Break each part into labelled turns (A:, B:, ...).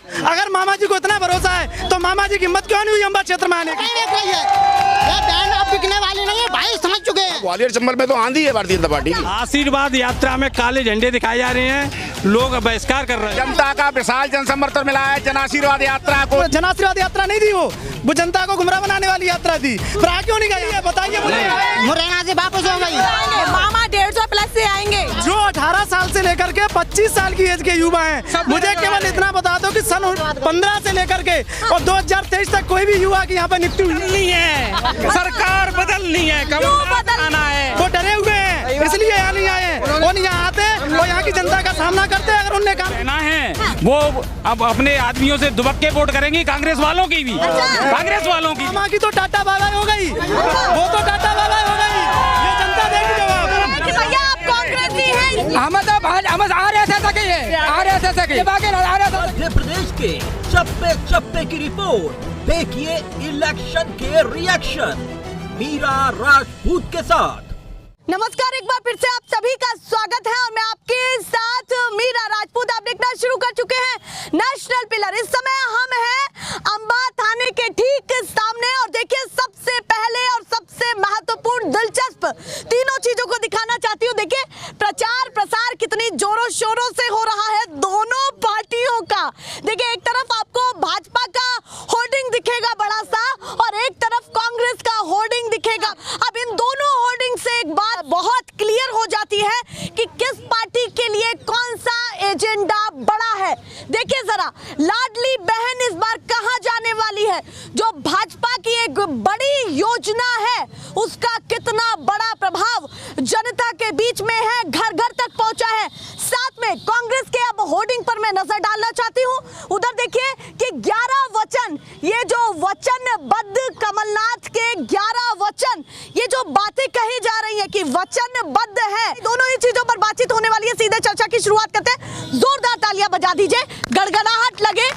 A: अगर मामा जी को इतना भरोसा है तो मामा जी की हिम्मत क्यों नहीं हुई अंबा क्षेत्र में आने की?
B: ये बैंड अब बिकने वाली नहीं है भाई, समझ चुके हैं।
C: ग्वालियर चंबल में तो आंधी है भारतीय जनता पार्टी की।
A: आशीर्वाद यात्रा में काले झंडे दिखाए जा रहे हैं, लोग बहिष्कार कर रहे हैं।
C: जनता का विशाल जनसमर्थन मिला है जन आशीर्वाद यात्रा को।
A: जन आशीर्वाद यात्रा नहीं थी, वो जनता को गुमराह बनाने वाली यात्रा थी। फिर आ क्यों नहीं गई बताइए मुझे।
B: मुरैना से वापस हो गई।
D: मामा 150 प्लस से आएंगे।
A: जो 18 साल से लेकर के 25 साल की एज के युवा हैं, मुझे केवल इतना बता दो कि सन 15 से लेकर के और 2023 तक कोई भी युवा की यहाँ पे नियुक्ति नहीं है। सरकार बदलनी है, आना है। वो डरे हुए हैं, इसलिए यहाँ नहीं आए। वो नहीं यहाँ आते और यहाँ की जनता का सामना करते। अगर उनने काम
E: कहना है वो अब अपने आदमियों से दुबक के वोट करेंगी, कांग्रेस वालों की भी, कांग्रेस वालों की।
A: मामा की तो टाटा बाबा हो गई, वो तो टाटा बाबा हो गई। ये जनता देगी जवाब।
D: भैया आप कांग्रेसी हैं।
E: हम
F: मध्य प्रदेश के चप्पे चप्पे की रिपोर्ट देखिए इलेक्शन के रिएक्शन मीरा राजपूत के साथ।
D: नमस्कार, एक बार फिर से आप सभी का स्वागत है और मैं आपके साथ मीरा राजपूत। आप देखना शुरू कर चुके हैं नेशनल पिलर। इस समय हम हैं अंबा थाने के ठीक सामने और देखिए सबसे पहले और सबसे महत्वपूर्ण दिलचस्प तीनों चीजों को दिखाना चाहती हूँ। देखिए प्रचार प्रसार कितनी जोरों शोरों से हो रहा है दोनों पार्टियों का। देखिए एक तरफ आपको भाजपा का होर्डिंग दिखेगा बड़ा सा और एक तरफ कांग्रेस का होर्डिंग दिखेगा। अब इन दोनों होर्डिंग से एक बात बहुत क्लियर हो जाती है कि किस पार्टी के लिए कौन सा एजेंडा बड़ा है। देखिए जरा, लाडली बहन इस बार कहां जाने वाली है। जो भाजपा की एक बड़ी योजना है उसका कितना बड़ा प्रभाव जनता के बीच में है, घर घर तक पहुंचा है। साथ में कांग्रेस के अब होर्डिंग पर मैं नजर डालना चाहती हूं। उधर देखिए कि 11 वचन, ये जो वचनबद्ध कमलनाथ के 11 वचन, ये जो बातें कही जा रही है कि वचनबद्ध है, दोनों ही चीजों पर बातचीत होने वाली है। सीधे चर्चा की शुरुआत करते हैं। जोरदार तालियां बजा दीजिए, गड़गड़ाहट लगे।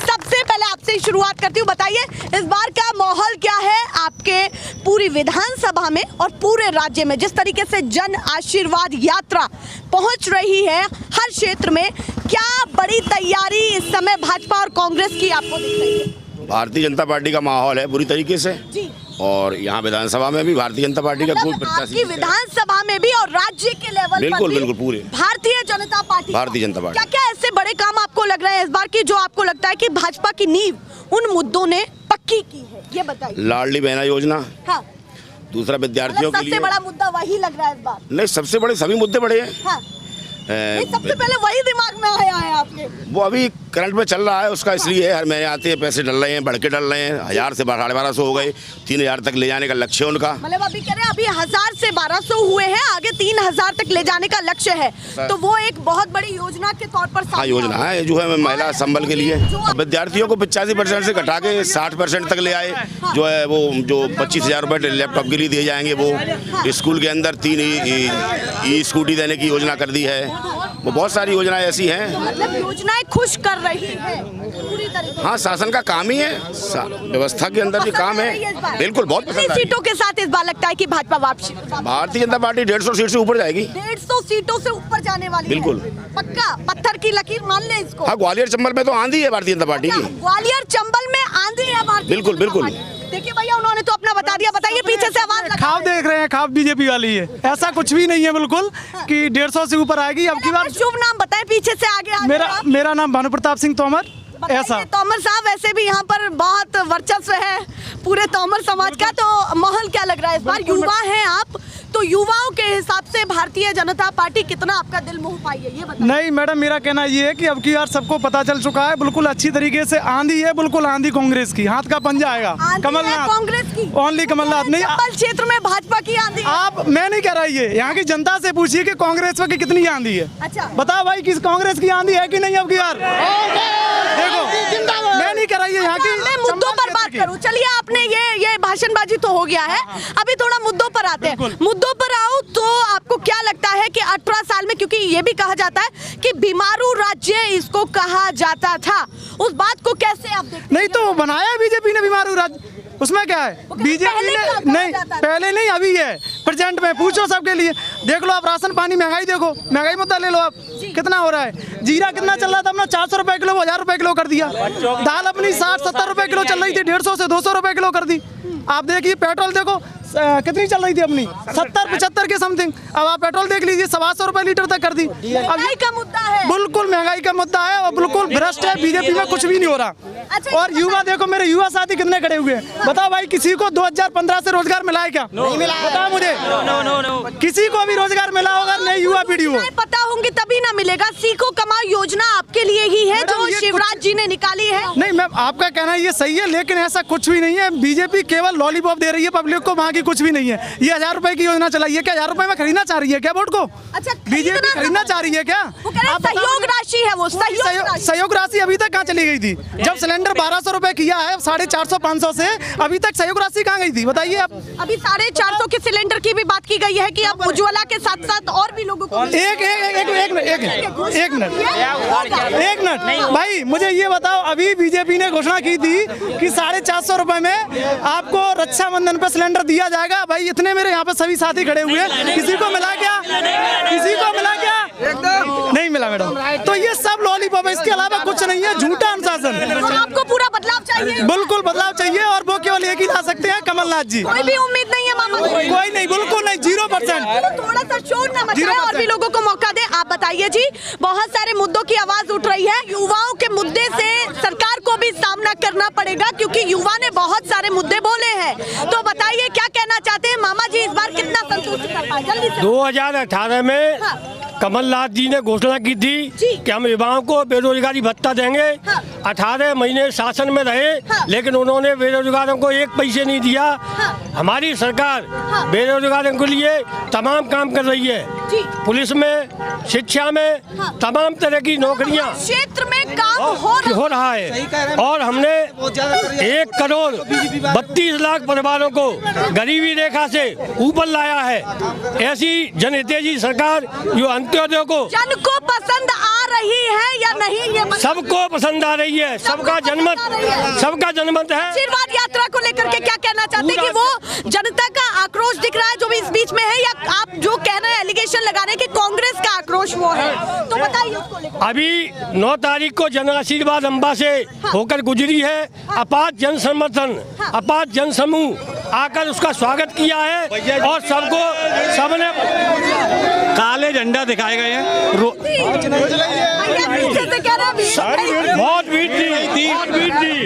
D: सबसे पहले आपसे ही शुरुआत करती हूँ, बताइए इस बार का माहौल क्या है आपके पूरी विधानसभा में और पूरे राज्य में। जिस तरीके से जन आशीर्वाद यात्रा पहुंच रही है हर क्षेत्र में, क्या बड़ी तैयारी इस समय भाजपा और कांग्रेस की आपको दिख रही है?
C: भारतीय जनता पार्टी का माहौल है पूरी तरीके से
D: जी।
C: और यहाँ विधानसभा में भी भारतीय जनता पार्टी का कोई प्रत्याशी,
D: विधानसभा में भी और राज्य के लेवल
C: बिल्कुल
D: पर भी
C: बिल्कुल पूरे
D: भारतीय जनता पार्टी।
C: भारतीय जनता पार्टी।
D: क्या क्या ऐसे बड़े काम आपको लग रहे हैं इस बार की जो आपको लगता है कि भाजपा की नींव उन मुद्दों ने पक्की की है, ये बताइए।
C: लाडली बहना योजना,
D: हाँ।
C: दूसरा विद्यार्थियों के लिए
D: सबसे बड़ा मुद्दा वही लग रहा है इस बार।
C: नहीं, सबसे बड़े सभी मुद्दे बड़े हैं।
D: हाँ। सबसे पहले वही दिमाग में आया है आपके?
C: वो अभी करंट में चल रहा है उसका, इसलिए हर महीने आते हैं, पैसे डल रहे हैं, बढ़ के डल रहे हैं। 1000 से 1250 हो गए, 3000 तक ले जाने का लक्ष्य है उनका।
D: मतलब अभी कह रहे हैं अभी 1000 से 1200 हुए हैं, आगे 3000 तक ले जाने का लक्ष्य है। तो वो एक बहुत बड़ी योजना के तौर पर
C: हाँ, योजना है जो है महिला संबल के लिए। विद्यार्थियों को 85% से घटा के 60% तक ले आए। जो है वो जो 25,000 रुपये लैपटॉप के लिए दिए जाएंगे, वो स्कूल के अंदर 3 ई स्कूटी देने की योजना कर दी है। वो बहुत सारी योजनाएं ऐसी हैं।
D: मतलब योजनाएं खुश कर रही है पूरी तरीके।
C: हाँ, शासन का काम ही है, व्यवस्था के अंदर भी काम है। बिल्कुल, बहुत पसंद है।
D: सीटों के साथ इस बार लगता है कि भाजपा वापसी,
C: भारतीय जनता पार्टी 150 सीट से ऊपर जाएगी।
D: 150 सीटों से ऊपर जाने वाली
C: बिल्कुल
D: है। पक्का पत्थर की लकीर मान ले इसको।
C: हाँ, ग्वालियर चंबल में तो आंधी है भारतीय जनता पार्टी की।
D: ग्वालियर चंबल में आंधी है भारतीय
C: बिल्कुल बिल्कुल।
D: देखिए भैया, उन्होंने तो अपना बता दिया। बताइए पीछे से आवाज लगा।
A: खाब देख रहे हैं, खाब बीजेपी वाली है। ऐसा कुछ भी नहीं है बिल्कुल कि 150 से ऊपर आएगी। अब की बार
D: शुभ नाम बताएं पीछे से आगे।
A: मेरा नाम भानु प्रताप सिंह तोमर। ऐसा
D: तोमर साहब, वैसे भी यहाँ पर बहुत वर्चस्व है पूरे तोमर समाज का। तो माहौल क्या लग रहा है इस बार? युवा हैं आप, तो युवाओं के हिसाब से भारतीय जनता पार्टी कितना आपका दिल मोह पाई है, ये बताइए।
A: नहीं मैडम, मेरा कहना ये है कि अब की बार सबको पता चल चुका है, बिल्कुल अच्छी तरीके से आंधी है, बिल्कुल आंधी कांग्रेस की। हाथ का पंजा आएगा कमलनाथ,
D: कांग्रेस की
A: ओनली कमलनाथ नहीं।
D: चंबल क्षेत्र में भाजपा की आंधी।
A: आप, मैं नहीं कह रहा ये, यहाँ की जनता से पूछिए कि कांग्रेस की कितनी आंधी है।
D: अच्छा
A: बताओ भाई, किस कांग्रेस की आंधी है कि नहीं अब की बार? देखो, मैं नहीं कह रहा ये यहाँ की।
D: मैं मुद्दों पर बात करूं, चलिए आपने ये भाषणबाजी तो हो गया है, अभी थोड़ा मुद्दों पर आते हैं। मुद्दों पर आओ तो आपको क्या लगता है कि 18 साल में, क्योंकि ये भी कहा जाता है कि बीमारू राज्य इसको कहा जाता था, उस बात को कैसे आप देखते हैं?
A: नहीं तो बनाया बीजेपी ने बीमारू राज्य। उसमें क्या है? बीजेपी
D: पहले
A: ने
D: क्या कहा
A: नहीं,
D: जाता था?
A: पहले नहीं अभी है, प्रेजेंट में पूछो सबके लिए। देख लो आप राशन पानी महंगाई, देखो महंगाई मुद्दा ले लो आप, कितना हो रहा है। जीरा कितना चल रहा था अपना 400 रुपए किलो, 1000 रुपए किलो कर दिया। दाल अपनी 60-70 रुपए किलो चल रही थी, 150 से 200 रुपए किलो कर दी। आप देखिए पेट्रोल देखो कितनी चल रही थी अपनी 70-75 के समथिंग, अब आप पेट्रोल देख लीजिए 125 रुपए लीटर तक कर दी। अब
D: महंगाई का मुद्दा है।
A: बिल्कुल महंगाई का मुद्दा है और बिल्कुल भ्रष्ट है, बीजेपी में कुछ भी नहीं हो रहा।
D: अच्छा,
A: और युवा देखो, मेरे युवा साथी कितने खड़े हुए हैं। बताओ भाई, किसी को 2015 से रोजगार मिला है क्या? नहीं मिला। बताओ मुझे, किसी को भी रोजगार मिला होगा? नहीं, युवा पीढ़ी हो।
D: पता होंगे तभी ना मिलेगा। सीखो कमाओ योजना आपके लिए ही है जो शिवराज जी ने निकाली है।
A: नहीं मैम, आपका कहना ये सही है, लेकिन ऐसा कुछ भी नहीं है। बीजेपी केवल लॉलीपॉप दे रही है पब्लिक को, वहाँ की कुछ भी नहीं है। ये 1000 रुपए की योजना चलाई है, क्या 1000 रुपए में खरीदना चाह रही है क्या वोट को?
D: अच्छा,
A: बीजेपी खरीदना चाह रही है क्या?
D: वो कह रहे हैं सहयोग राशि है, वो
A: सहयोग राशि अभी तक कहाँ चली गई थी? जब सिलेंडर 1200 रुपए किया है 450-500 से, अभी तक सहयोग राशि कहाँ गई थी बताइए आप?
D: अभी 450 के सिलेंडर की भी बात की गई है कि अब उज्ज्वला के साथ साथ और भी लोगों को
A: एक मिनट भाई, मुझे ये बताओ, अभी बीजेपी ने घोषणा की थी कि 450 रुपए में आपको रक्षाबंधन पे सिलेंडर दिया जाएगा। भाई इतने मेरे यहाँ पे सभी साथी खड़े हुए हैं, किसी को मिला क्या? किसी को मिला क्या? नहीं मिला मैडम। तो ये सब लॉलीपॉप है, इसके अलावा कुछ नहीं है, झूठा अनुशासन।
D: तो आपको पूरा बदलाव चाहिए।
A: बिल्कुल बदलाव चाहिए, और वो केवल एक ही ला सकते हैं, कमलनाथ जी।
D: कोई भी उम्मीद नहीं है मामा?
A: कोई नहीं, बिल्कुल नहीं, 0%।
D: थोड़ा सा शोर न मचाएं और भी लोगों को मौका दें। आप बताइए जी, बहुत सारे मुद्दों की आवाज उठ रही है। युवाओं के मुद्दे से सरकार को भी सामना करना पड़ेगा, क्योंकि युवा ने बहुत सारे मुद्दे बोले हैं। तो बताइए क्या कहना चाहते हैं मामा जी, इस बार कितना संतुष्ट कर पाए? जल्दी से।
G: 2018 में कमलनाथ जी ने घोषणा की थी कि हम युवाओं को बेरोजगारी भत्ता देंगे। 18 महीने शासन में रहे, लेकिन उन्होंने बेरोजगारों को एक पैसे नहीं दिया। हमारी सरकार बेरोजगारों के लिए तमाम काम कर रही है, पुलिस में, शिक्षा में, तमाम तरह की नौकरियां
D: क्षेत्र में काम हो
G: रहा है। और हमने 1,32 लाख परिवारों को गरीबी रेखा से ऊपर लाया है। ऐसी जनहितैषी सरकार जो अंत्योदय को
D: जन को पसंद आ रही है या नहीं, ये
G: सबको पसंद आ रही है। सबका जनमत है।
D: आशीर्वाद यात्रा को लेकर के क्या कहना चाहते हैं कि वो जनता का आक्रोश दिख रहा है जो भी इस बीच में है, या आप जो कह रहे हैं एलिगेशन लगा रहे हैं कि कांग्रेस का आक्रोश वो है, तो बताइए उसको लेकर।
G: अभी 9 तारीख को जन आशीर्वाद अम्बा से होकर गुजरी है। अपार जन समर्थन, अपार जन समूह आकर उसका स्वागत किया है और सबने
E: काले झंडा दिखाए गए हैं।
G: बहुत भीड़ थी।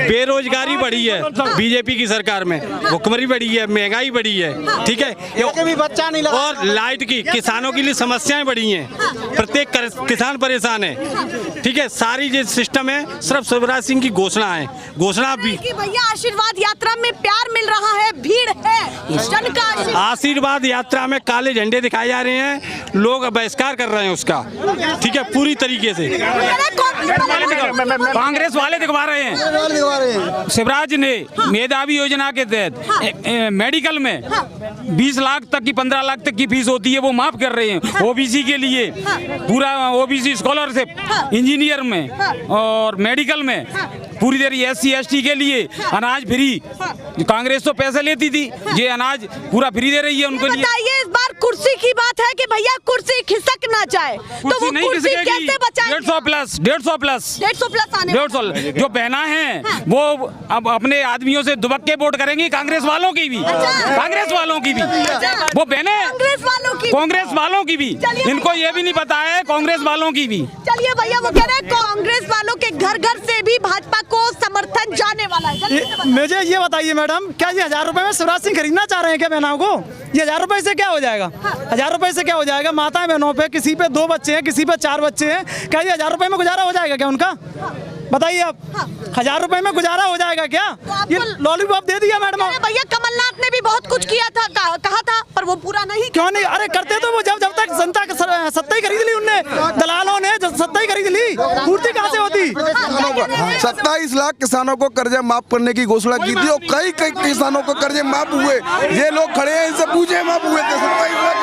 E: बेरोजगारी बढ़ी है बीजेपी की सरकार में, भुखमरी बढ़ी है, महंगाई बढ़ी है, ठीक है,
A: भी बच्चा नहीं लगा।
E: और लाइट की, किसानों के लिए समस्याएं बढ़ी हैं, प्रत्येक किसान परेशान है, ठीक है। सारी जो सिस्टम है सिर्फ शिवराज सिंह की घोषणा है, घोषणा भी।
D: भैया आशीर्वाद यात्रा में प्यार मिल रहा है, भीड़ है, जन का
E: आशीर्वाद यात्रा में काले झंडे दिखाए जा रहे हैं, लोग बहिष्कार कर रहे हैं उसका, ठीक है, पूरी तरीके से। कांग्रेस वाले दिखवा रहे हैं। शिवराज ने मेधावी योजना के तहत मेडिकल में 20 लाख तक की 15 लाख तक की फीस होती है, वो माफ कर रहे हैं। ओबीसी के लिए पूरा ओबीसी स्कॉलरशिप, इंजीनियर में और मेडिकल में पूरी देर SC ST के लिए अनाज फ्री। कांग्रेस तो पैसे लेती थी, ये अनाज पूरा फ्री दे रही है उनको लिए।
D: बताइए, इस बार कुर्सी की बात है कि भैया कुर्सी खिसक ना जाए, तो वो कुर्सी कैसे बचाएंगे?
E: 150 प्लस आने 150 जो बहना है वो अब अपने आदमियों से दुबक के वोट करेंगी, कांग्रेस वालों की भी, कांग्रेस वालों की भी, वो बहने कांग्रेस वालों की भी, इनको ये भी नहीं पता है कांग्रेस वालों की भी।
D: चलिए भैया, वो कह रहे हैं कांग्रेस वालों के घर घर से भी भाजपा को समर्थन जाने वाला है।
A: मुझे ये बताइए मैडम, क्या ये 1000 रुपए में शिवराज सिंह खरीदना चाह रहे हैं क्या बहनों को? ये 1000 रुपए से क्या हो जाएगा? 1000 रुपए से क्या हो जाएगा? माताएं बहनों पे, किसी पे 2 बच्चे हैं, किसी पे 4 बच्चे हैं, क्या ये 1000 रुपए में गुजारा हो जाएगा क्या उनका? बताइए आप, 1000 रुपए में गुजारा हो जाएगा क्या? ये लॉलीपॉप दे दिया मैडम।
D: भैया कमलनाथ ने भी बहुत कुछ किया था, कहा था, पर वो पूरा नहीं।
A: क्यों नहीं? अरे करते तो वो जब तक जनता का सत्ता ही खरीद ली उनने, दलालों ने सत्ता ही खरीद ली, पूर्ति कहाँ से होती?
H: 27 लाख किसानों को कर्जा माफ करने की घोषणा की थी और कई किसानों को कर्जे माफ हुए। ये लोग खड़े हैं, इनसे पूछे माफ हुए थे। 27 लाख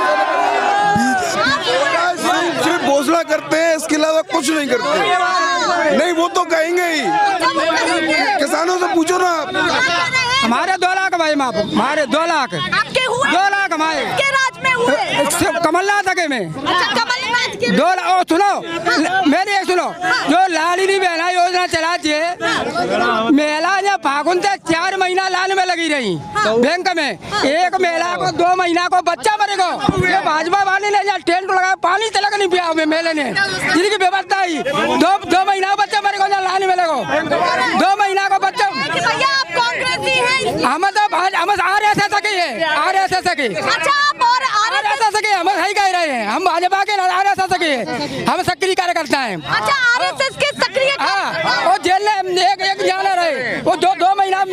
H: सिर्फ घोषणा करते हैं, इसके अलावा कुछ नहीं करते। नहीं, वो तो कहेंगे ही, किसानों से पूछो ना।
A: हमारे द्वारा
I: हुए माफ, हमारे 2 लाख।
D: आपके हुए?
I: 2 लाख हमारे
D: के राज में हुए?
I: कमलनाथ के में।
D: अच्छा, कमलनाथ के
I: 2 लाख। सुनो मेरी एक सुनो, जो लाडली बहना योजना चलाती है, महिला ने फागुन से 4 महीना लाइन में लगी रही बैंक में। एक महिला को 2 महीना को बच्चा मरेगा, ये भाजपा वाले ने यहाँ टेंट लगाया, पानी तलक नहीं पिया मेले ने, जिनकी व्यवस्था ही 2 महीना को बच्चा मरेगा, लाइन में लगो 2 महीना को बच्चा।
D: भैया आप कांग्रेसी हैं?
I: हम तो हम RSS के हैं, RSS के।
D: अच्छा, आप और
I: RSS के हम सही कह रहे हैं, हम भाजपा के RSS के, हम सक्रिय कार्यकर्ता हैं।
D: अच्छा, RSS के सक्रिय?
I: हाँ, वो जेल में एक जाना रहे, वो 2 महीना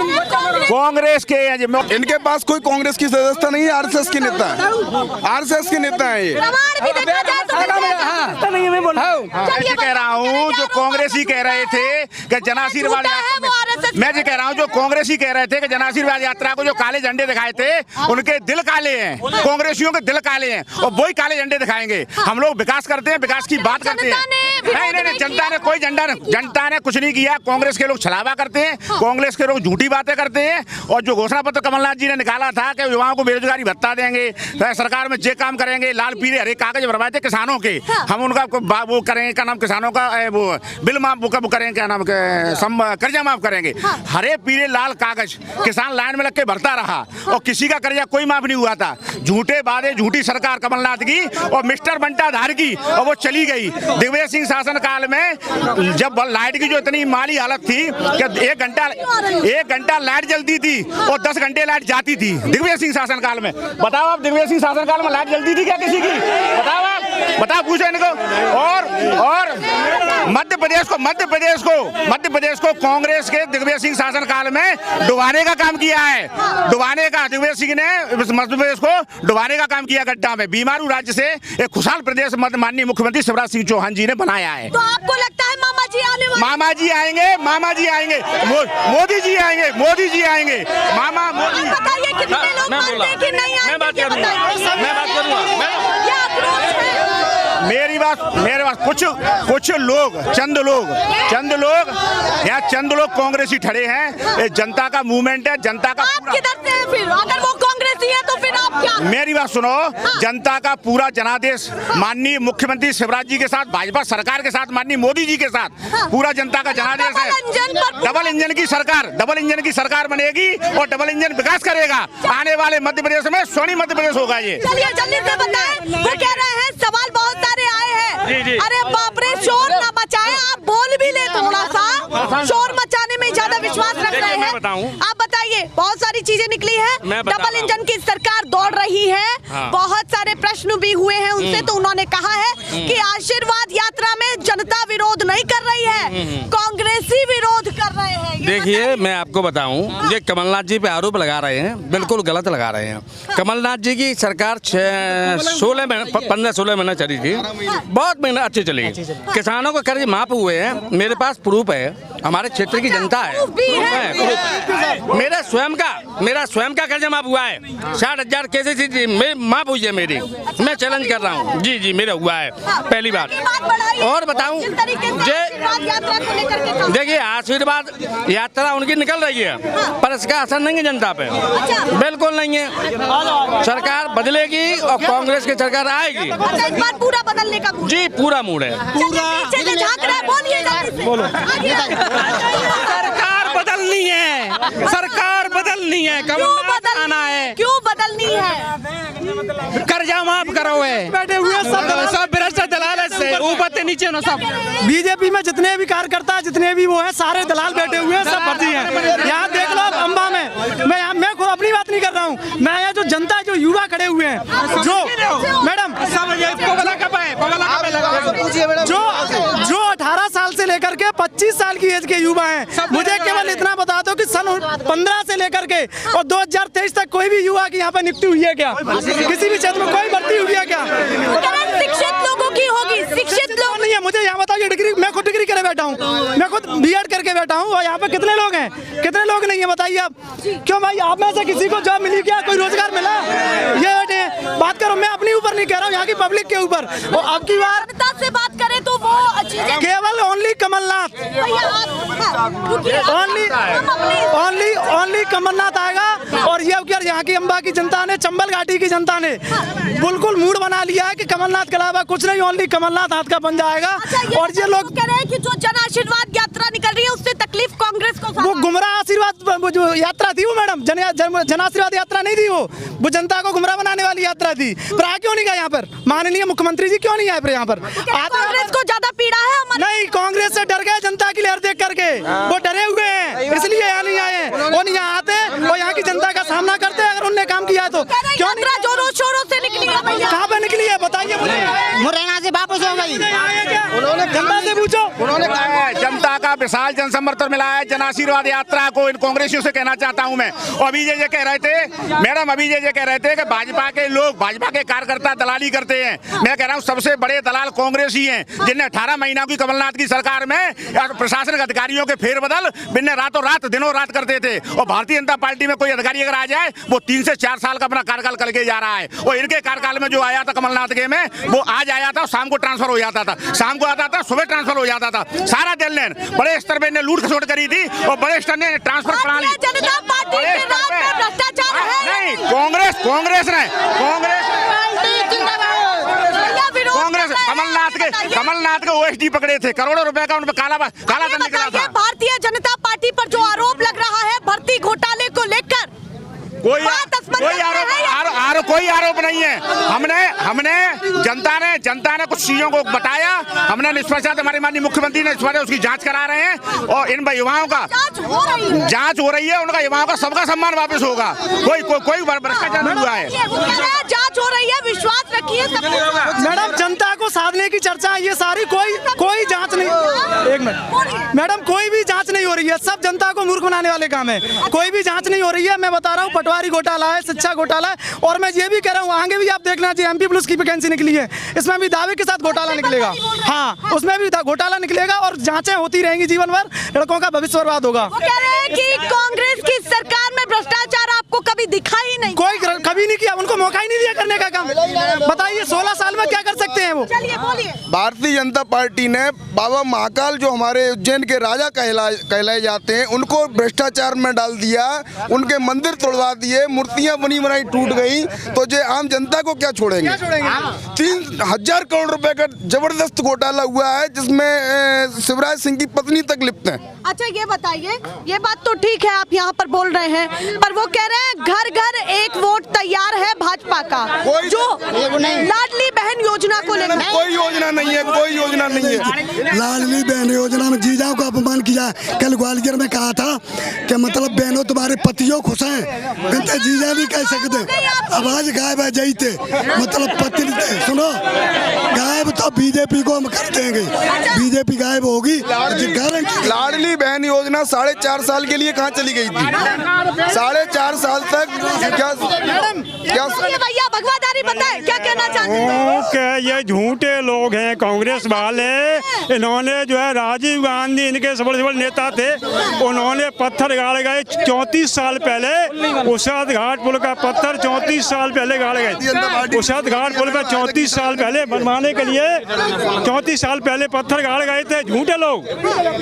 J: कांग्रेस के।
H: इनके पास कोई कांग्रेस की सदस्यता नहीं है, RSS के नेता है, RSS के नेता है ये।
D: प्रमाण भी देखा जाए तो
J: मैं कह रहा हूँ जो कांग्रेसी कह रहे थे कि जन आशीर्वाद यात्रा, मैं जो कह रहा हूँ जो कांग्रेसी कह रहे थे कि जन आशीर्वाद यात्रा को जो काले झंडे दिखाए थे, उनके दिल काले हैं, कांग्रेसियों के दिल काले हैं, और वही काले झंडे दिखाएंगे। हम लोग विकास करते हैं, विकास की बात करते हैं। नहीं, जनता ने कोई जनता ने कुछ नहीं किया। कांग्रेस के लोग छलावा करते हैं, कांग्रेस के लोग झूठी बातें करते हैं, और जो घोषणा पत्र कमलनाथ जी ने निकाला था कि युवाओं को बेरोजगारी भत्ता देंगे, सरकार में जे काम करेंगे, लाल पीले हरे कागज भरवाए थे किसानों के, हम उनका वो करेंगे, क्या नाम, किसानों का वो बिल माफ वो करेंगे, क्या नाम, कर्जा माफ करेंगे। हरे पीले लाल कागज किसान लाइन में लग के भरता रहा, और किसी का कर्जा कोई माफ नहीं हुआ था। झूठे वादे, झूठी सरकार कमलनाथ की और मिस्टर बंटाधार की, और वो चली गई। दिग्विजय सिंह शासन काल में जब लाइट की जो इतनी माली हालत थी कि 1 घंटा लाइट जलती थी और 10 घंटे लाइट जाती थी दिग्विजय सिंह शासन काल में। बताओ आप, दिग्विजय सिंह शासन काल में लाइट जलती थी क्या किसी की? बताओ आप, बताओ, पूछो इनको। और मध्य प्रदेश को कांग्रेस के दिग्विजय सिंह शासन काल में डुबाने का काम किया है, डुबाने का। दिग्विजय सिंह ने मध्य प्रदेश को डुबाने का काम किया गड्ढा में। बीमारू राज्य से एक खुशहाल प्रदेश माननीय मुख्यमंत्री शिवराज सिंह चौहान जी ने बनाया है।
D: तो आपको लगता है मामा जी आने वाले?
J: मामा जी आएंगे, मोदी जी आएंगे, मामा मोदी।
D: बताइए कितने लोग मानते हैं कि नहीं आएंगे?
E: मैं बात करूंगा।
J: मेरे पास कुछ लोग, चंद लोग कांग्रेसी ठड़े हैं। ये जनता का मूवमेंट है, जनता का।
D: आप किधर से हैं फिर? अगर वो कांग्रेसी है तो फिर आप क्या?
J: मेरी बात सुनो, जनता का पूरा जनादेश माननीय मुख्यमंत्री शिवराज जी के साथ, भाजपा सरकार के साथ, माननीय मोदी जी के साथ पूरा जनता का जनादेश है। डबल इंजन की सरकार बनेगी और डबल इंजन विकास करेगा। आने वाले मध्य प्रदेश में स्वर्णिम मध्य प्रदेश होगा ये।
D: चलिए जल्दी से बताएं। वो कह रहे हैं सवाल बहुत सारे आए हैं। अरे बाप रे, शोर ना मचाएं, आप बोल भी ले थोड़ा सा। शोर मचाने में ज्यादा विश्वास रख रहे हैं। आप बताइए, बहुत सारी चीजें निकली है। डबल इंजन की सरकार दौड़ रही है, बहुत सारे प्रश्न भी हुए हैं उनसे, तो उन्होंने कहा है कि आशीर्वाद यात्रा में जनता विरोध नहीं कर रही है, कांग्रेसी विरोध कर रहे हैं।
E: देखिए, मैं आपको बताऊं, ये कमलनाथ जी पे आरोप लगा रहे हैं, बिल्कुल गलत लगा रहे हैं। कमलनाथ जी की सरकार 15-16 महीना चली थी, बहुत महीना अच्छी चली। किसानों को कर्ज माफ हुए हैं, मेरे पास प्रूफ है, हमारे क्षेत्र की जनता है, मेरा स्वयं का कर्ज माफ हुआ है। 60,000 कैसे माफ हुई है मेरी, मैं चैलेंज कर रहा हूँ। जी मेरा हुआ है, पहली बात। और बताऊं, देखिए आशीर्वाद यात्रा उनकी निकल रही है, पर इसका असर नहीं है जनता पे, बिल्कुल नहीं है। सरकार बदलेगी और कांग्रेस की सरकार आएगी।
D: इस बार पूरा बदलने का
E: जी पूरा मूड है।
A: सरकार बदलनी है, कमलनाथ आना है।
D: क्यों बदलनी है?
A: कर्जा माफ करो है, बैठे हुए सब भ्रष्ट दलाल से ऊपर से नीचे ना सब। बीजेपी में जितने भी कार्यकर्ता, जितने भी वो हैं, सारे दलाल बैठे हुए हैं, सब फर्जी हैं। यहाँ देख लो अम्बा में, मैं खुद अपनी बात नहीं कर रहा हूँ, मैं यहाँ जो जनता, जो युवा खड़े हुए हैं, जो मैडम जो 18 साल से लेकर के 25 साल की एज के युवा हैं, मुझे केवल इतना बता दो कि सन 15 से लेकर के और 2023 तक कोई भी युवा की यहाँ पर नियुक्ति हुई है क्या? किसी भी क्षेत्र में कोई भर्ती हुई है क्या?
D: शिक्षित लोगों की होगी, शिक्षित लोग
A: नहीं है। मुझे यहाँ बताइए, डिग्री, मैं खुद डिग्री करे बैठा हूँ, मैं खुद BEd करके बैठा हूँ, और यहाँ पे कितने लोग हैं, कितने लोग नहीं है? बताइए आप। क्यों भाई, आप में से किसी को जॉब मिली क्या? कोई रोजगार मिला? ये बात करो, मैं अपने ऊपर नहीं कह रहा हूँ, यहाँ की पब्लिक के ऊपर। और अब की बार
D: से बात करें तो वो
A: केवल ओनली कमलनाथ, ओनली कमलनाथ आएगा। और ये क्या यहाँ की अम्बा की जनता ने, चंबल घाटी की जनता ने बिल्कुल मूड बना लिया है कि कमलनाथ के अलावा कुछ नहीं, ओनली कमलनाथ हाथ का बन जाएगा। और ये लोग
D: कह रहे हैं कि जो जन आशीर्वाद यात्रा निकल रही है उससे तकलीफ कांग्रेस को,
A: वो गुमराह आशीर्वाद वो जो यात्रा थी वो मैडम जन आशीर्वाद यात्रा नहीं थी, वो जनता को गुमराह बनाने वाली यात्रा थी। पर आ क्यों नहीं गया यहाँ पर माननीय मुख्यमंत्री जी, क्यों नहीं आए फिर यहाँ पर?
D: कांग्रेस को ज्यादा पीड़ा है?
A: नहीं, कांग्रेस से डर गए जनता की लहर देख करके, वो डरे हुए हैं इसलिए यहाँ नहीं आए। वो नहीं यहाँ आते और यहाँ की जनता का सामना करते अगर उन्होंने काम किया तो। क्यों नहीं?
D: जोरों शोरों से निकली है भैया।
A: कहाँ पे निकली है बताइए
B: मुरैना से वापस हो गई।
A: उन्होंने जनता से पूछो,
J: उन्होंने जनता का विशाल जन समर्थन मिला है जन आशीर्वाद यात्रा को। इन कांग्रेसियों से कहना चाहता हूं मैं, और अभी ये कह रहे थे मैडम, अभी ये कह रहे थे कि भाजपा के लोग, भाजपा के कार्यकर्ता दलाली करते हैं। मैं कह रहा हूं सबसे बड़े दलाल कांग्रेस ही हैं, जिन्हें 18 महीनों की कमलनाथ की सरकार में प्रशासनिक अधिकारियों के फेरबदल बिन्ने रातों रात दिनों रात करते थे। और भारतीय जनता पार्टी में कोई अधिकारी अगर आ जाए वो 3 से 4 साल का अपना कार्यकाल करके जा रहा है। और इनके कार्यकाल में जो आया था कमलनाथ के में, वो आज आया था, शाम को ट्रांसफर हो जाता था, शाम को आता था, सुबह ट्रांसफर हो जाता था। सारा दिल लेन बड़े स्तर पे लूट खसोट करी थी और बड़े स्तर ने ट्रांसफर प्रणाली
D: जनता पार्टी के राज में भ्रष्टाचार है
J: नहीं, कांग्रेस ने कमलनाथ के ओएसडी पकड़े थे, करोड़ों रुपए का उन पर काला धन निकला था।
D: भारतीय जनता पार्टी पर जो आरोप लग रहा है भर्ती घोटाले को लेकर,
J: कोई आरोप नहीं है। हमने जनता ने कुछ चीजों को बताया, हमने निष्पक्षता, हमारे माननीय मुख्यमंत्री ने उसकी जांच करा रहे हैं और इन युवाओं का जांच हो रही है, उनका युवाओं का सबका सम्मान वापस होगा। कोई भ्रष्टाचार नहीं हुआ है,
D: जांच हो रही है, विश्वास रखिए।
A: मैडम जनता को साधने की चर्चा ये सारी, कोई जांच नहीं, एक मिनट मैडम, कोई भी जांच नहीं हो रही है, सब जनता को मूर्ख बनाने वाले काम है। कोई भी जांच नहीं हो रही है। मैं बता रहा हूँ पटवारी घोटाला है, शिक्षा घोटाला है, और मैं ये भी कह रहा हूँ आगे भी आप देखना चाहिए, MP प्लस की वैकेंसी निकली है, इसमें भी दावे के साथ घोटाला निकलेगा। हाँ, उसमें भी घोटाला निकलेगा और जांचें होती रहेंगी जीवन भर, लड़कों का भविष्य बर्बाद होगा।
D: वो कह रहे हैं कि कांग्रेस की सरकार में भ्रष्टाचार आपको कभी दिखा ही नहीं,
A: कोई कभी नहीं किया, उनको मौका ही नहीं दिया करने का काम। बताइए 16 साल में क्या कर सकते हैं वो?
D: चलिए बोलिए।
H: भारतीय जनता पार्टी ने बाबा महाकाल जो हमारे उज्जैन के राजा कहलाए जाते हैं, उनको भ्रष्टाचार में डाल दिया, उनके मंदिर तोड़वा दिए, मूर्तियां बनी बनाई टूट गई, तो जो आम जनता को क्या छोड़ेंगे? 3000 करोड़ रुपए का जबरदस्त घोटाला हुआ है जिसमें शिवराज सिंह की पत्नी तक लिप्त है।
D: अच्छा ये बताइए, ये बात तो ठीक है आप यहाँ पर बोल रहे हैं, पर वो कह रहे हैं घर घर एक वोट तैयार है भाजपा का, जो लाडली बहन योजना को लेकर।
H: कोई योजना नहीं है, कोई योजना नहीं है।
K: लाडली बहन योजना में जीजाओं का अपमान किया। कल ग्वालियर में कहा था कि मतलब बहनों तुम्हारे पतियों खुश हैं, कहते जीजा नहीं कह सकते। आवाज गायब है जई थे, मतलब पति सुनो गायब तो बीजेपी को हम कर देंगे, बीजेपी गायब होगी।
H: लाडली बहन योजना 4.5 साल के लिए कहाँ चली गई थी? 4.5 साल तक क्या
D: भैया भगवादारी बताए, क्या कहना चाहते हैं?
G: ये झूठे लोग हैं कांग्रेस वाले। इन्होंने जो है राजीव गांधी इनके सबसे बड़े नेता थे, उन्होंने पत्थर गाड़ गए 34 साल पहले। उषाद घाट पुल का पत्थर 34 साल पहले गाड़े गए। उषाद घाट पुल का 34 साल पहले बनवाने के लिए 34 साल पहले पत्थर गाड़ गए थे झूठे लोग।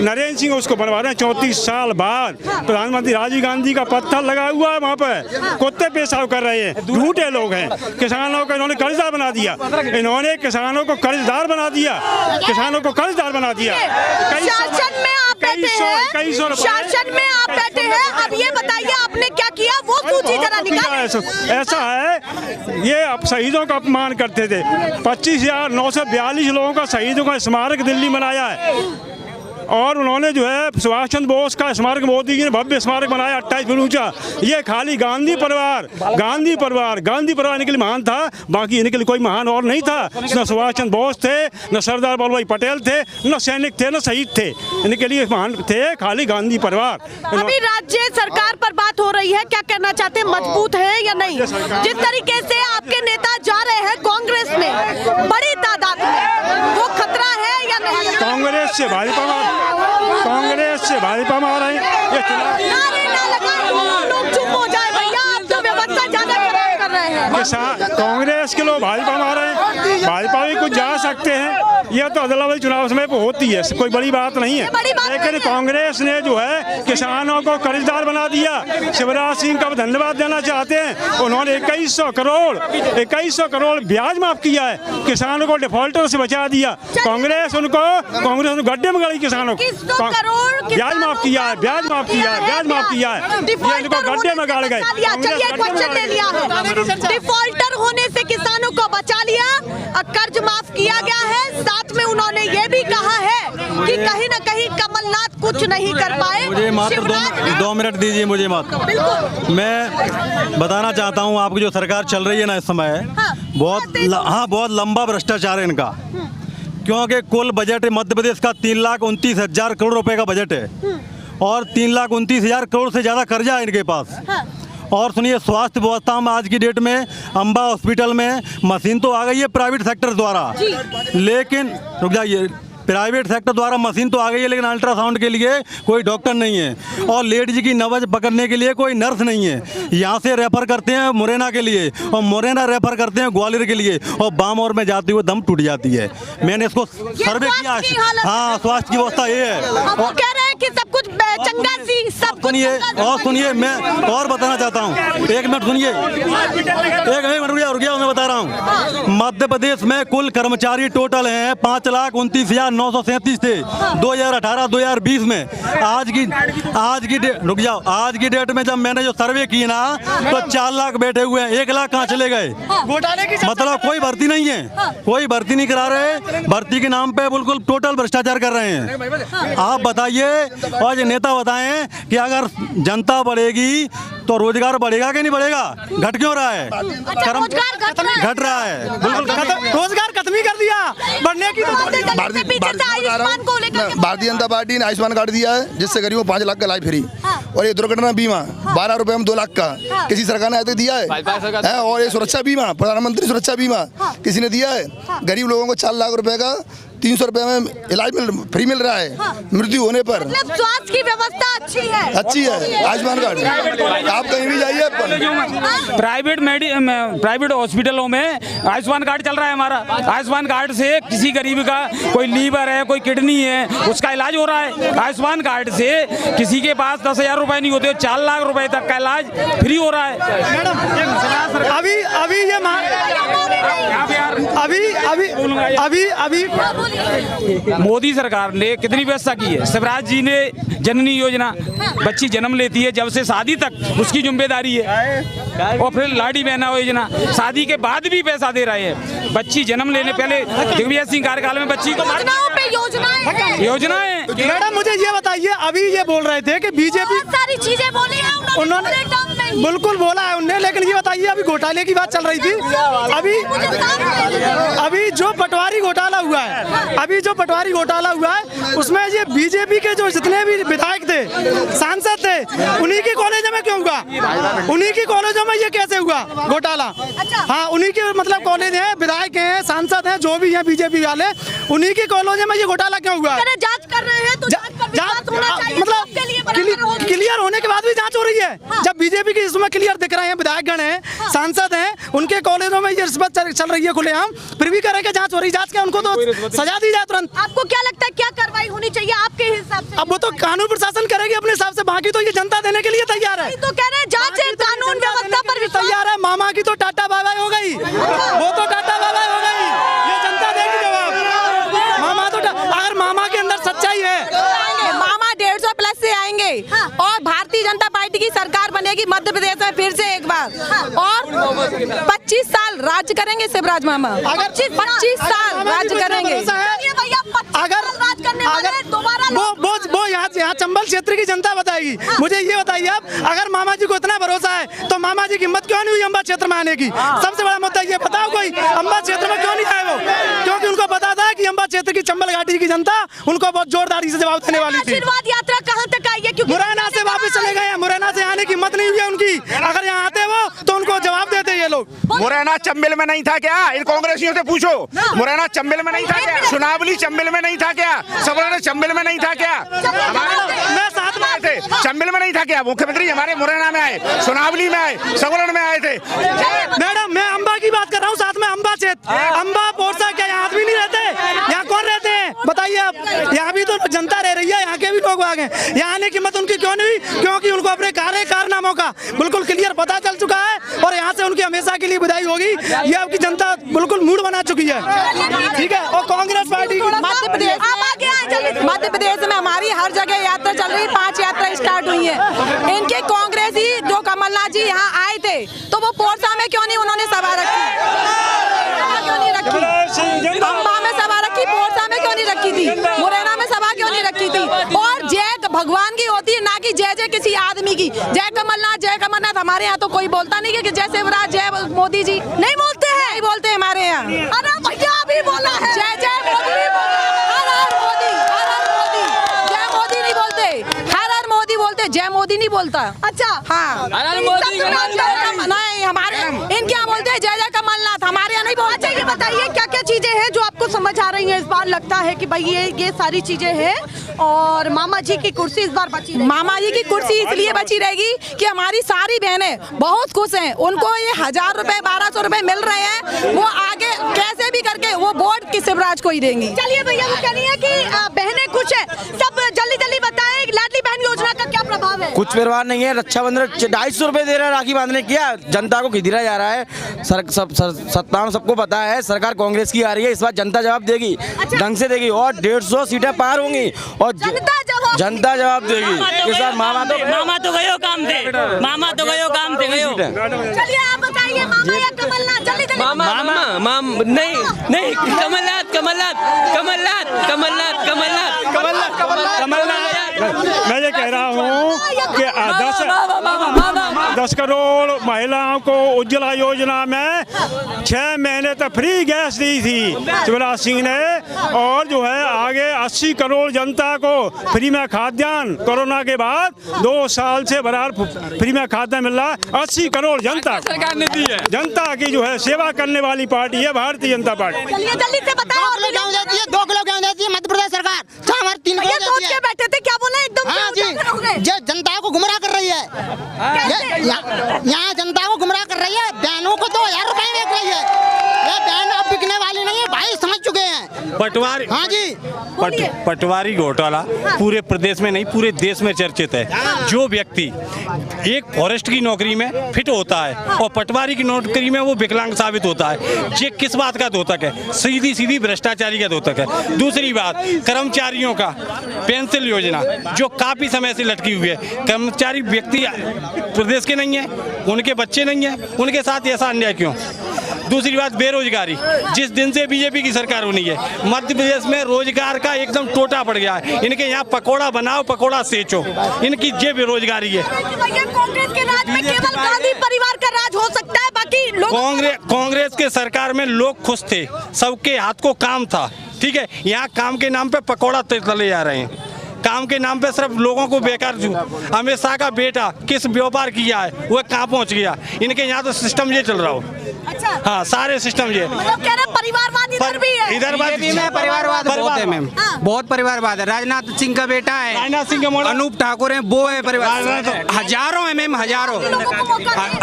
G: नरेंद्र सिंह उसको बनवा रहे हैं 34 साल बाद। प्रधानमंत्री राजीव गांधी का पत्थर लगा हुआ है वहाँ पे, कुत्ते पेशाब कर रहे हैं, झूठे लोग हैं। किसानों को इन्होंने कर्जदार बना दिया, इन्होंने किसानों को कर्जदार बना दिया, किसानों को कर्जदार बना दिया।
D: शासन में आप बैठे हैं, शासन में आप बैठे हैं, अब ये बताइए आपने क्या किया, वो सूची जरा निकालिए।
G: ऐसा है, ये अब शहीदों का अपमान करते थे। 25,942 लोगों का शहीदों का स्मारक दिल्ली बनाया है, और उन्होंने जो है सुभाष चंद्र बोस का स्मारक, मोदी जी ने भव्य स्मारक बनाया 28 फीट ऊंचा। ये खाली गांधी परिवार इनके लिए महान था, बाकी इनके लिए कोई महान और नहीं था। न सुभाष चंद्र बोस थे, न सरदार वल्लभ भाई पटेल थे, न सैनिक थे, न शहीद थे। इनके लिए महान थे खाली गांधी परिवार।
D: अभी राज्य सरकार पर बात हो रही है, क्या कहना चाहते हैं, मजबूत है या नहीं? जिस तरीके से आपके नेता जा रहे हैं कांग्रेस में बड़ी तादाद में, वो खतरा है या नहीं?
G: कांग्रेस से भाजपा मार रहे हैं। ये
D: नारे ना लगाएं, लोग चुप हो जाए भैया, आप तो व्यवस्था ज्यादा खराब कर रहे हैं।
G: कांग्रेस के लोग भाजपा में आ रहे हैं, भाजपा भी कुछ जा सकते हैं, यह तो अदला बदली चुनाव समय पर होती है, कोई बड़ी बात नहीं है। लेकिन कांग्रेस ने जो है किसानों को कर्जदार बना दिया। शिवराज सिंह का धन्यवाद देना चाहते हैं, उन्होंने 2100 करोड़ ब्याज माफ किया है, किसानों को डिफॉल्टर से बचा दिया। कांग्रेस उनको गड्ढे में गई, किसानों को ब्याज माफ किया है, ब्याज माफ किया है, ब्याज माफ किया है, इनको गड्ढे में गाड़ गए।
D: डिफॉल्टर होने से किसानों को बचा लिया, कर्ज माफ किया गया है। साथ में उन्होंने ये भी कहा है कि कहीं न कहीं कमलनाथ कुछ नहीं कर पाए।
L: मुझे मात्र 2 मिनट दीजिए मुझे मात्र।
D: बिल्कुल।
L: मैं बताना चाहता हूँ, आपकी जो सरकार चल रही है ना इस समय, बहुत लंबा भ्रष्टाचार है इनका, क्योंकि कुल बजट मध्य प्रदेश का 3,29,000 करोड़ रुपए का बजट है और 3,29,000 करोड़ से ज़्यादा कर्जा है इनके पास। और सुनिए, स्वास्थ्य व्यवस्था में आज की डेट में अंबा हॉस्पिटल में मशीन तो आ गई है प्राइवेट सेक्टर द्वारा, लेकिन रुक जाइए, प्राइवेट सेक्टर द्वारा मशीन तो आ गई है, लेकिन अल्ट्रासाउंड के लिए कोई डॉक्टर नहीं है और लेडीज की नब्ज पकड़ने के लिए कोई नर्स नहीं है। यहाँ से रेफर करते हैं मुरैना के लिए और मुरैना रेफर करते हैं ग्वालियर के लिए और बामौर में जाते हुए दम टूट जाती है। मैंने इसको सर्वे किया। हाँ, स्वास्थ्य की व्यवस्था ये है।
D: और कह रहे हैं कि सब कुछ चंगा सी, सब
L: सुनिए, मैं और बताना चाहता हूँ, एक मिनट सुनिए, एक मिनट रुक गया, मैं बता रहा हूँ। मध्य प्रदेश में कुल कर्मचारी टोटल हैं 5,29,937 थे 2018-2020 में। आज की डेट में जब मैंने जो सर्वे की ना, तो 4 लाख बैठे हुए हैं, 1 लाख कहाँ चले गए?
A: घोटाले की
L: मतलब कोई भर्ती नहीं है, कोई भर्ती नहीं करा रहे, भर्ती के नाम पे बिल्कुल टोटल भ्रष्टाचार कर रहे हैं। आप बताइए और ये नेता बताएं कि अगर जनता बढ़ेगी तो रोजगार बढ़ेगा कि नहीं बढ़ेगा? घट क्यों रहा है? घट रहा है, बिल्कुल
A: रोजगार खत्म ही कर दिया, बढ़ने की
H: भारतीय जनता पार्टी ने आयुष्मान कार्ड दिया है, जिससे गरीबों 5 लाख का इलाज फ्री, और ये दुर्घटना बीमा 12 रुपए में 2 लाख का किसी सरकार ने आते दिया है। और ये सुरक्षा बीमा, प्रधानमंत्री सुरक्षा बीमा किसी ने दिया है? गरीब लोगों को 4 लाख रुपए का 300 रुपए में इलाज फ्री मिल रहा है मृत्यु होने पर।
D: मतलब स्वास्थ्य की व्यवस्था अच्छी है
H: आयुष्मान कार्ड। आप कहीं भी जाइए,
E: प्राइवेट हॉस्पिटलों में आयुष्मान कार्ड चल रहा है हमारा। आयुष्मान कार्ड से किसी गरीब का कोई लीवर है, कोई किडनी है, उसका इलाज हो रहा है। आयुष्मान कार्ड से किसी के पास 10,000 रुपए नहीं होते, 4 लाख रुपए तक का इलाज फ्री हो रहा है।
A: अभी
E: मोदी सरकार ने कितनी व्यवस्था की है। शिवराज जी ने जननी योजना, बच्ची जन्म लेती है जब से शादी तक उसकी जिम्मेदारी है, और फिर लाड़ी बहना योजना, शादी के बाद भी पैसा दे रहे हैं। बच्ची जन्म लेने पहले दिग्विजय सिंह कार्यकाल में बच्ची को योजनाएं।
A: मैडम मुझे ये बताइए, अभी ये बोल रहे थे कि बीजेपी
D: सारी चीजें बोली है उन्होंने,
A: बिल्कुल बोला है उन्होंने, लेकिन ये बताइए, अभी घोटाले की बात चल रही थी, अभी जो पटवारी घोटाला हुआ है, उसमें ये बीजेपी के जो जितने भी विधायक थे, सांसद थे, उन्हीं की कॉलेजों में क्यों हुआ? उन्हीं की कॉलेजों में ये कैसे हुआ घोटाला? हाँ, उन्हीं के मतलब कॉलेज हैं, विधायक हैं, सांसद हैं, जो भी हैं बीजेपी वाले, उन्हीं की कॉलेजों में ये घोटाला क्यों हुआ?
D: जांच कर रहे हैं तो
A: मतलब क्लियर होने के बाद भी जांच हो रही है। जब बीजेपी की इसमें क्लियर दिख रहे हैं, विधायकगण हैं, सांसद हैं, उनके कॉलेजों में ये रिश्वत चल रही है खुलेआम, फिर भी कह रहे हैं जांच हो रही, जांच के उनको तो सजा दी जाए तुरंत।
D: आपको क्या लगता है क्या कार्रवाई होनी चाहिए आपके हिसाब से?
A: अब वो तो कानून प्रशासन करेगी अपने हिसाब से, बाकी तो ये जनता देने के लिए तैयार है।
D: तो कह रहे हैं जांच कानून व्यवस्था पर
A: तैयार है। मामा की तो टाटा बाय बाय हो गई, वो तो टाटा बाय बाय हो गई, ये जनता देगी जवाब। मामा तो अगर मामा के अंदर सच्चाई है,
M: मामा 150 प्लस से आएंगे और भारतीय जनता पार्टी की सरकार बनेगी मध्य प्रदेश में फिर से एक बार, और 25 साल राज्य करेंगे शिवराज मामा।
A: अगर
M: 25 साल राज्य करेंगे,
A: अगर वो यहाँ चंबल क्षेत्र की जनता बताएगी। मुझे ये बताइए आप, अगर मामा जी को इतना भरोसा है तो मामा जी की हिम्मत क्यों नहीं हुई अम्बा क्षेत्र में आने की? सबसे बड़ा मुद्दा ये बताओ, कोई अम्बा क्षेत्र में क्यों नहीं आए वो? क्योंकि उनको पता था कि अम्बा क्षेत्र की चंबल घाटी की जनता उनको बहुत जोरदारी से जवाब देने वाली थी।
D: आशीर्वाद यात्रा कहाँ तक आई है? क्योंकि
A: मुरैना से वापस चले गए हैं, मुरैना से आने की हिम्मत नहीं हुई है उनकी। अगर यहाँ आते वो तो उनको जवाब देते ये लोग।
J: मुरैना चंबल में नहीं था क्या? इन कांग्रेसियों से पूछो, मुरैना चंबल में नहीं था क्या? सुनावली चंबल में नहीं था क्या? सबरन चंबल में नहीं था क्या? मैं साथ में आए थे, चंबल में नहीं था क्या? मुख्यमंत्री हमारे मुरैना में आए, सोनावली में आए, सगुलन में आए थे।
A: मैडम मैं अम्बा की बात कर रहा हूँ, साथ में अम्बा क्षेत्र, अम्बा पोरसा, क्या यहाँ आदमी नहीं रहते? यहाँ कौन रहते हैं बताइए आप? यहाँ भी तो जनता रह रही है, यहाँ के भी लोग आ गए। यहाँ आने की हिम्मत उनकी क्यों नहीं? क्योंकि उनको अपने कारनामों का बिल्कुल क्लियर पता चल चुका है और यहाँ से उनकी हमेशा के लिए विदाई होगी। ये आपकी जनता बिल्कुल मूड बना चुकी है, ठीक है। और कांग्रेस पार्टी
M: मध्य प्रदेश में हमारी हर जगह यात्रा चल रही, 5 यात्रा स्टार्ट हुई है। इनके कांग्रेस ही जो कमलनाथ जी यहाँ आए थे तो वो पोरसा में क्यों नहीं उन्होंने सभा रखी? क्यों नहीं रखी? अम्बा में सभा रखी, पोरसा में क्यों नहीं रखी थी? मुरैना में सभा क्यों नहीं रखी थी? और जय भगवान की होती है, ना कि जय जय किसी आदमी की। जय कमलनाथ, जय कमलनाथ। हमारे यहाँ तो कोई बोलता नहीं है कि जय शिवराज, जय मोदी जी नहीं बोलते हैं, नहीं बोलते हमारे यहाँ। अरे भैया अभी बोला है जय जय मोदी, हर हर मोदी, हर हर मोदी, जय मोदी नहीं बोलते, हर हर मोदी बोलते, जय मोदी नहीं बोलता। अच्छा हाँ, नहीं हमारे इनके यहाँ बोलते हैं जय जय कमलनाथ, हमारे यहाँ नहीं बोलते। अच्छा ये बताइए क्या क्या चीजें हैं जो आपको समझ आ रही हैं इस बार? लगता है कि भाई ये सारी चीजें हैं और मामा जी की कुर्सी इस बार बची रहेगी। मामा जी की कुर्सी इसलिए बची रहेगी कि हमारी सारी बहनें बहुत खुश हैं, उनको ये 1000 रुपए 1200 रुपए मिल रहे हैं, वो आगे कैसे भी करके वो वोट की शिवराज को ही देंगी। चलिए भैया वो कह रही है कि बहनें खुश है, सब जल्दी जल्दी बताएं लाडली बहन योजना का क्या प्रभाव है?
N: कुछ प्रभाव नहीं है। रक्षाबंधन 250 रुपए दे रहा है राखी बांधने, किया जनता को खिदिरा जा रहा है। सत्ता में सबको पता है सरकार कांग्रेस की आ रही है, इस बार जनता जवाब देगी, ढंग से देगी और 150 सीटें पार होंगी और जनता जवाब देगी। इस बार मामा तो गयो काम थे, मामा तो गयो काम थे गयो।
D: चलिए आप बताइए मामा या कमलनाथ? जल्दी जल्दी
N: मामा नहीं कमलनाथ कमलनाथ कमलनाथ कमलनाथ कमलनाथ कमलनाथ कमलनाथ।
G: मैं ये कह रहा हूँ कि 10 करोड़ महिलाओं को उज्ज्वला योजना में 6 महीने तक फ्री गैस दी थी शिवराज सिंह ने, और जो है आगे 80 करोड़ जनता को फ्री में खाद्यान्न, कोरोना के बाद 2 साल से बराबर फ्री में खाद्यान्न मिल रहा है। 80 करोड़ जनता
E: सरकार ने दी है।
G: जनता की जो है सेवा करने वाली पार्टी है भारतीय जनता पार्टी।
D: चलिए जल्दी से बताओ।
B: 2 किलो गेहूं देती है, 2 किलो गेहूं देती है मध्य प्रदेश सरकार। हमारे 3 किलो
D: सोच के बैठे थे, क्या बोला एकदम?
B: हाँ जी, ये जनता को गुमराह कर रही है, यहाँ जनता को गुमराह कर रही है। बहनों को 2000 रुपए बेच रही है। ये बहन अब बिकने वाली नहीं है भाई, समझ चुके हैं।
L: पटवारी,
B: हाँ जी,
L: पटवारी घोटाला पूरे प्रदेश में नहीं पूरे देश में चर्चित है। जो व्यक्ति एक फॉरेस्ट की नौकरी में फिट होता है और पटवारी की नौकरी में वो विकलांग साबित होता है, ये किस बात का द्योतक है? सीधी सीधी भ्रष्टाचारी का द्योतक है। दूसरी बात, कर्मचारियों का पेंशन योजना जो काफी समय से लटकी हुई है, कर्मचारी व्यक्ति प्रदेश के नहीं है, उनके बच्चे नहीं है, उनके साथ ऐसा अन्याय क्यों? दूसरी बात, बेरोजगारी, जिस दिन से बीजेपी की सरकार होनी है मध्य प्रदेश में रोजगार का एकदम टोटा पड़ गया है। इनके यहाँ पकोड़ा बनाओ पकोड़ा सेचो, इनकी ये बेरोजगारी है।
D: कांग्रेस के राज में केवल गांधी परिवार का राज हो सकता है, बाकी लोग
L: कांग्रेस के सरकार में लोग खुश थे, सबके हाथ को काम था, ठीक है। यहाँ काम के नाम पे पकोड़ा तले जा रहे हैं, काम के नाम पे सिर्फ लोगों को बेकार। अमित शाह का बेटा किस व्यापार किया है, वह कहाँ पहुँच गया? इनके यहाँ तो सिस्टम ये चल रहा हो।
D: अच्छा
L: हाँ, सारे सिस्टम ये
D: मतलब कह रहे परिवारवाद इधर भी है।
L: इधर
I: बीजेपी में परिवारवाद बहुत है मैम, बहुत परिवारवाद है। राजनाथ सिंह का बेटा है,
L: राजनाथ सिंह का
I: अनूप ठाकुर है, वो है परिवार। हजारों है मैम,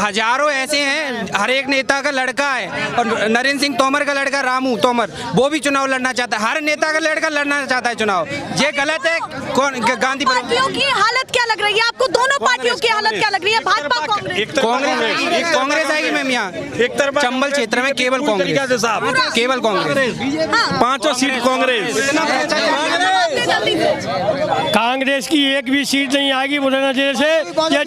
I: हजारों ऐसे हैं। हर एक नेता का लड़का है, और नरेंद्र सिंह तोमर का लड़का रामू तोमर, वो भी चुनाव लड़ना चाहता है। हर नेता का लड़का लड़ना चाहता है चुनाव, ये गलत है। कौन गांधी
D: पार्टियों की हालत क्या लग रही है आपको? दोनों पार्टियों की हालत क्या लग रही है? भाजपा
I: कांग्रेस आएगी मैम यहाँ। एक तरफ चंबल क्षेत्र में केवल कांग्रेस, केवल कांग्रेस,
L: 5 सीट कांग्रेस।
G: कांग्रेस की एक भी सीट नहीं आएगी मुरैना जिले से। ये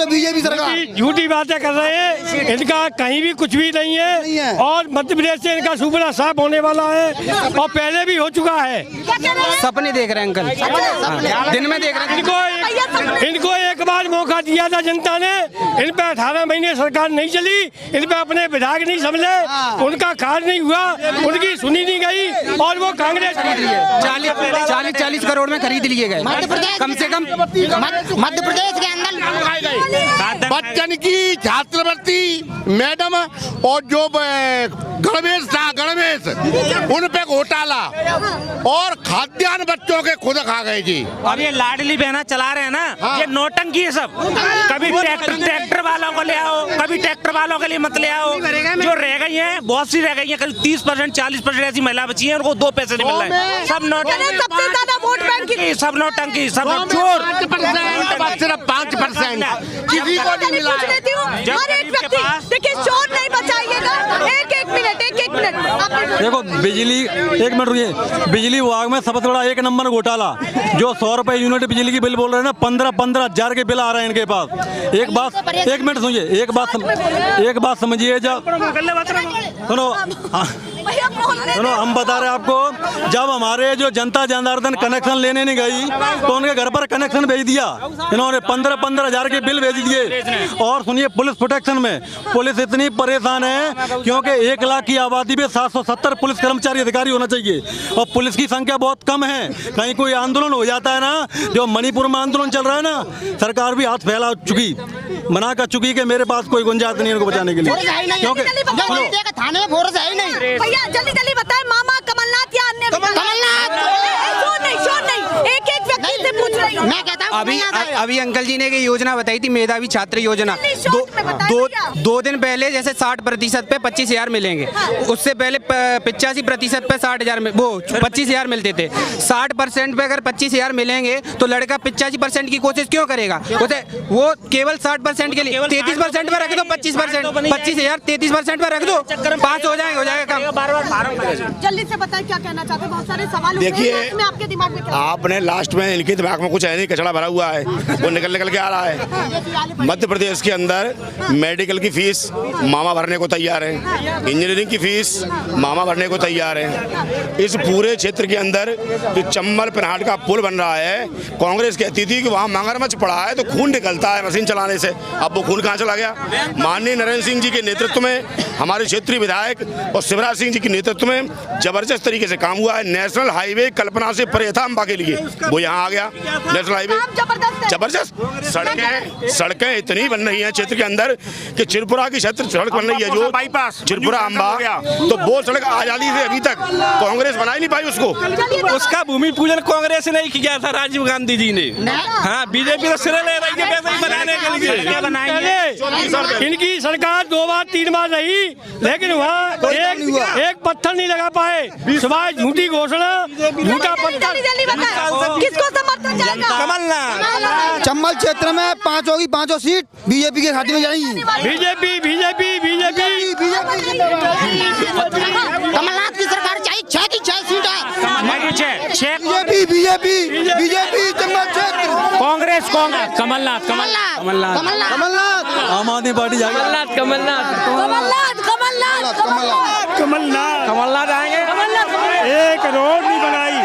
K: बीजेपी सरकार
G: झूठी बातें कर रहे हैं, इनका कहीं भी कुछ भी नहीं है। और मध्य प्रदेश से इनका सुपड़ा साफ होने वाला है और पहले भी हो चुका है।
I: सपने देख रहे हैं अंकल, दिन में देख रहे हैं।
G: इनको एक बार मौका वादा दिया था जनता ने, इन पे 18 महीने सरकार नहीं चली, इन पे अपने विधायक नहीं समझे, उनका कार्य नहीं हुआ, उनकी सुनी नहीं गई और वो कांग्रेस खरीद लिए
I: 40 करोड़ में खरीद लिए गए। कम से कम
B: मध्य प्रदेश के अंदर
J: बच्चन की छात्रवृत्ति मैडम और जो गणवेश था गणवेश उन पे घोटाला और खाद्यान्न बच्चों के खुद खा गए जी।
O: अब ये लाडली बहना चला रहे हैं ना, ये नोटंकी है सब। कभी ट्रैक्टर वालों को ले आओ, कभी ट्रैक्टर वालों के लिए मत ले आओ। जो रह गई हैं बहुत सी रह गई हैं, करीब 30% 40% ऐसी महिला बची हैं, उनको 2 पैसे नहीं मिल रहे हैं। सब नोटंकी,
D: सबसे ज्यादा वोट बैंक की
O: सब नोटंकी, सब चोर।
J: सिर्फ 5% किसी को नहीं मिला है।
D: हर एक व्यक्ति देखिए, चोर नहीं बचाइएगा। एक मिनट
L: देखो बिजली, एक मिनट रुकिए, बिजली विभाग में सबसे बड़ा 1 नंबर घोटाला, जो 100 रुपए यूनिट बिजली की बिल बोल रहे हैं ना, 15 हजार के बिल आ रहे हैं इनके पास। एक मिनट सुनिए, एक बात समझिए, जब सुनो हम बता रहे हैं आपको, जब हमारे जो जनता जनार्दन कनेक्शन लेने नहीं गई तो उनके घर पर कनेक्शन भेज दिया इन्होंने, 15 हजार के बिल भेज दिए। और सुनिए, पुलिस प्रोटेक्शन में पुलिस इतनी परेशान है क्योंकि 1 लाख की आबादी में 770 पुलिस कर्मचारी अधिकारी होना चाहिए और पुलिस की संख्या बहुत कम है। कहीं कोई आंदोलन हो जाता है ना, जो मणिपुर में आंदोलन चल रहा है ना, सरकार भी हाथ फैला चुकी, मना कर चुकी कि मेरे पास कोई गुंजाइश नहीं है उनको बचाने के लिए, क्योंकि
B: थाने में फोर्स है ही नहीं।
D: भैया जल्दी बताएं, मामा कमलनाथ या अन्य शोर नहीं, एक व्यक्ति से पूछ रही हूँ।
B: मैं कहता हूँ
I: अभी अंकल जी ने एक योजना बताई थी, मेधावी छात्र योजना। 2 दिन पहले जैसे 60% पे 25,000 मिलेंगे, उससे पहले 85% पे 60,000 वो 25,000 मिलते थे। 60% पे अगर 25,000 मिलेंगे तो लड़का 85% की कोशिश क्यों करेगा? उसे वो केवल 60% के लिए 33% पे रख दो, 25%, 25,000 33% पे रख दो, पास हो जाएगा काम।
D: जल्दी से बताएं क्या कहना चाहते हैं, बहुत सारे सवाल।
C: देखिए,
D: आपके दिमाग में
C: आपने लास्ट में इनके दिमाग में कुछ है नहीं, कचड़ा भरा हुआ है, वो निकल के आ रहा है। मध्य प्रदेश के अंदर मेडिकल की फीस मामा भरने को तैयार है, इंजीनियरिंग की फीस मामा भरने को तैयार है। इस पूरे क्षेत्र के अंदर जो चंबल पिनाहट का पुल बन रहा है, कांग्रेस कहती थी कि वहाँ मगरमच्छ पड़ा है तो खून निकलता है मशीन चलाने से, अब वो खून कहाँ चला गया? माननीय नरेंद्र सिंह जी के नेतृत्व में हमारे क्षेत्रीय विधायक और शिवराज सिंह जी के नेतृत्व में जबरदस्त तरीके से काम हुआ है। नेशनल हाईवे कल्पना से परे था अम्बा के लिए, वो यहाँ आ गया। नेशनल हाईवे जबरदस्त, सड़कें इतनी बन रही हैं क्षेत्र के अंदर कि चिरपुरा की सड़क बन रही है, जो बाईपास चिरपुरा अम्बा, तो वो सड़क आजादी से अभी तक कांग्रेस बना ही नहीं पाई उसको।
A: उसका भूमि पूजन कांग्रेस ने ही किया था, राजीव गांधी जी ने। हाँ, बीजेपी तो सिरे ले रही है पैसे बनाने के लिए। इनकी सरकार 2 बार 3 बार रही, लेकिन वहाँ एक पत्थर नहीं लगा पाए, सिवाय झूठी घोषणा, झूठा पत्थर।
D: किसको समर्थन जाएगा?
I: कमलनाथ। चंबल क्षेत्र में 5 होगी, 5 सीट बीजेपी के खाते में जाएगी।
G: बीजेपी
B: कमलनाथ की सरकार चाहिए, 6 की 6 सीट है।
I: बीजेपी चंबल क्षेत्र।
E: कांग्रेस कमलनाथ।
L: आम आदमी पार्टी जाएगी।
G: कमलनाथ आएंगे। 1 रोड नहीं बनाई,